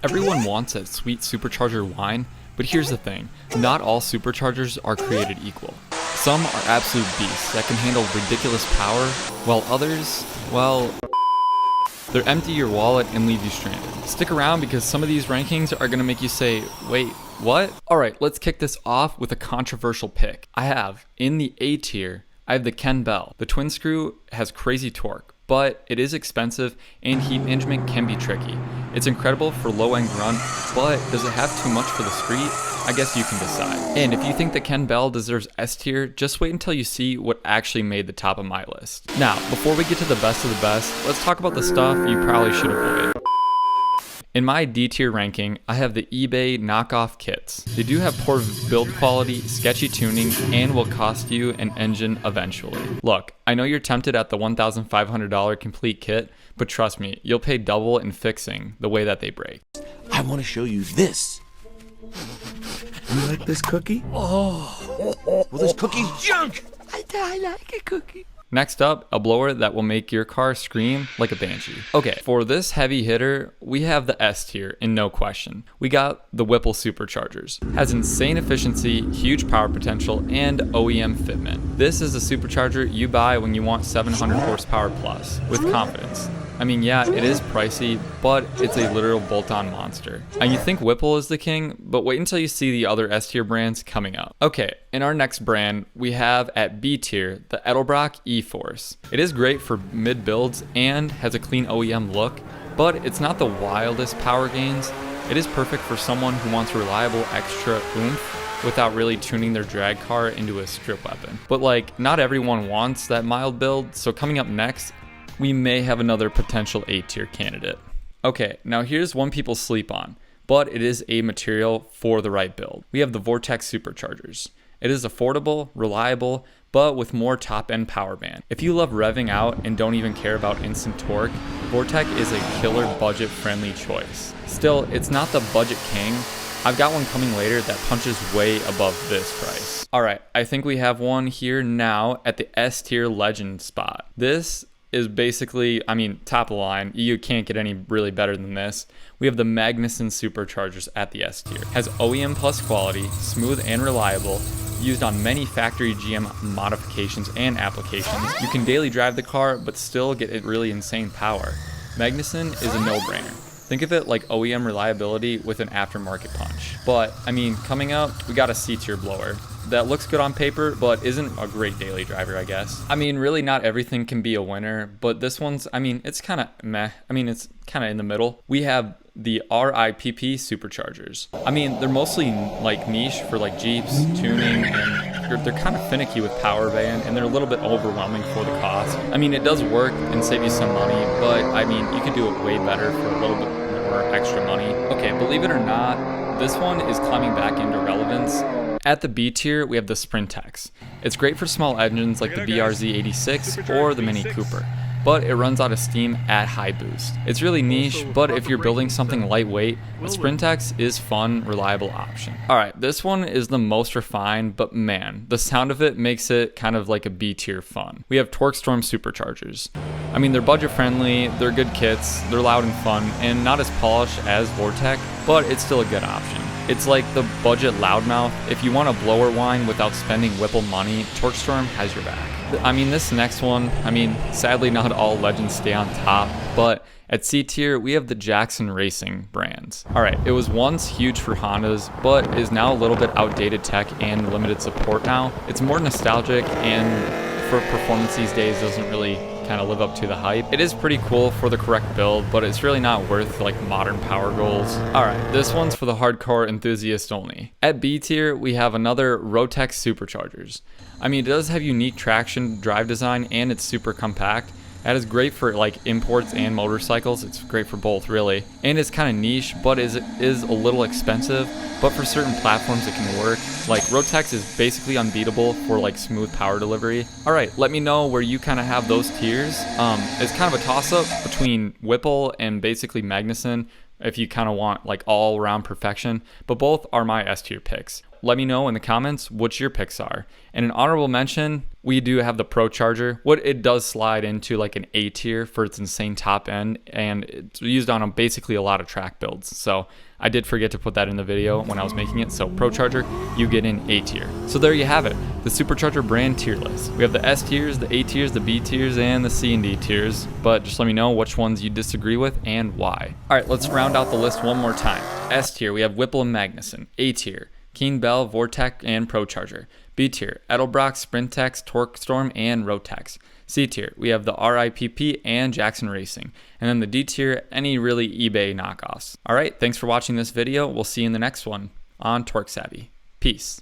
Everyone wants that sweet supercharger whine, but here's the thing, not all superchargers are created equal. Some are absolute beasts that can handle ridiculous power, while others, well, they're empty your wallet and leave you stranded. Stick around because some of these rankings are gonna make you say, wait, what? Alright, let's kick this off with a controversial pick. I have, in the A tier, I have the Ken Bell. The twin screw has crazy torque, but it is expensive and heat management can be tricky. It's incredible for low-end grunt, but does it have too much for the street? I guess you can decide. And if you think that Ken Bell deserves S tier, just wait until you see what actually made the top of my list. Now, before we get to the best of the best, let's talk about the stuff you probably should avoid. In my D tier ranking, I have the eBay knockoff kits. They do have poor build quality, sketchy tuning, and will cost you an engine eventually. Look, I know you're tempted at the $1,500 complete kit, but trust me, you'll pay double in fixing the way that they break. I want to show you this. You like this cookie? Well, this cookie's junk. I like a cookie. Next up, a blower that will make your car scream like a banshee. Okay, for this heavy hitter, we have the S tier in no question. We got the Whipple Superchargers. Has insane efficiency, huge power potential, and OEM fitment. This is a supercharger you buy when you want 700 horsepower plus, with confidence. I mean, yeah, it is pricey, but it's a literal bolt-on monster. And you think Whipple is the king, but wait until you see the other S-tier brands coming up. Okay, in our next brand, we have at B tier, the Edelbrock E-Force. It is great for mid-builds and has a clean OEM look, but it's not the wildest power gains. It is perfect for someone who wants reliable extra oomph without really tuning their drag car into a strip weapon. But like, not everyone wants that mild build, so coming up next, we may have another potential A tier candidate. Okay, now here's one people sleep on, but it is a material for the right build. We have the Vortex Superchargers. It is affordable, reliable, but with more top-end power band. If you love revving out and don't even care about instant torque, Vortex is a killer budget-friendly choice. Still, it's not the budget king. I've got one coming later that punches way above this price. Alright, I think we have one here now at the S tier legend spot. This is basically, I mean, top of the line. You can't get any really better than this. We have the Magnuson Superchargers at the S tier. Has OEM plus quality, smooth and reliable, used on many factory GM modifications and applications. You can daily drive the car, but still get it really insane power. Magnuson is a no-brainer. Think of it like OEM reliability with an aftermarket punch. But, I mean, coming up, we got a C tier blower that looks good on paper, but isn't a great daily driver, I guess. I mean, really not everything can be a winner, but this one's, I mean, it's kind of meh. I mean, it's kind of in the middle. We have the RIPP Superchargers. I mean, they're mostly like niche for like Jeeps, tuning, and they're kind of finicky with power band, and they're a little bit overwhelming for the cost. I mean, it does work and save you some money, but I mean, you can do it way better for a little bit more extra money. Okay, believe it or not, this one is climbing back into relevance. At the B tier, we have the Sprintex. It's great for small engines like the BRZ86 or the Mini Cooper, but it runs out of steam at high boost. It's really niche, but if you're building something lightweight, a Sprintex is fun, reliable option. Alright, this one is the most refined, but man, the sound of it makes it kind of like a B tier fun. We have TorqStorm Superchargers. I mean, they're budget friendly, they're good kits, they're loud and fun, and not as polished as Vortex, but it's still a good option. It's like the budget loudmouth. If you want a blower whine without spending Whipple money, TorqStorm has your back. I mean, this next one, I mean, sadly not all legends stay on top, but at C tier, we have the Jackson Racing brands. Alright, it was once huge for Hondas, but is now a little bit outdated tech and limited support now. It's more nostalgic, and for performance these days doesn't really kind of live up to the hype. It is pretty cool for the correct build, but it's really not worth like modern power goals. Alright, this one's for the hardcore enthusiast only. At B tier, we have another Rotex Superchargers. I mean, it does have unique traction drive design, and it's super compact. That is great for like imports and motorcycles. It's great for both, really. And it's kind of niche, but is a little expensive. But for certain platforms, it can work. Like Rotex is basically unbeatable for like smooth power delivery. All right, let me know where you kind of have those tiers. It's kind of a toss-up between Whipple and basically Magnuson, if you kind of want like all-around perfection. But both are my S tier picks. let me know in the comments what your picks are. And an honorable mention, we do have the ProCharger. What it does slide into like an A tier for its insane top end, and it's used on basically a lot of track builds. So I did forget to put that in the video when I was making it. So ProCharger, you get in A tier. So there you have it, the Supercharger brand tier list. We have the S tiers, the A tiers, the B tiers, and the C and D tiers. But just let me know which ones you disagree with and why. All right, let's round out the list one more time. S tier, we have Whipple and Magnuson. A tier, King Bell, Vortex, and ProCharger. B tier, Edelbrock, Sprintex, TorqStorm, and Rotex. C tier, we have the RIPP and Jackson Racing. And then the D tier, any really eBay knockoffs. All right, thanks for watching this video. We'll see you in the next one on Torque Savvy. Peace.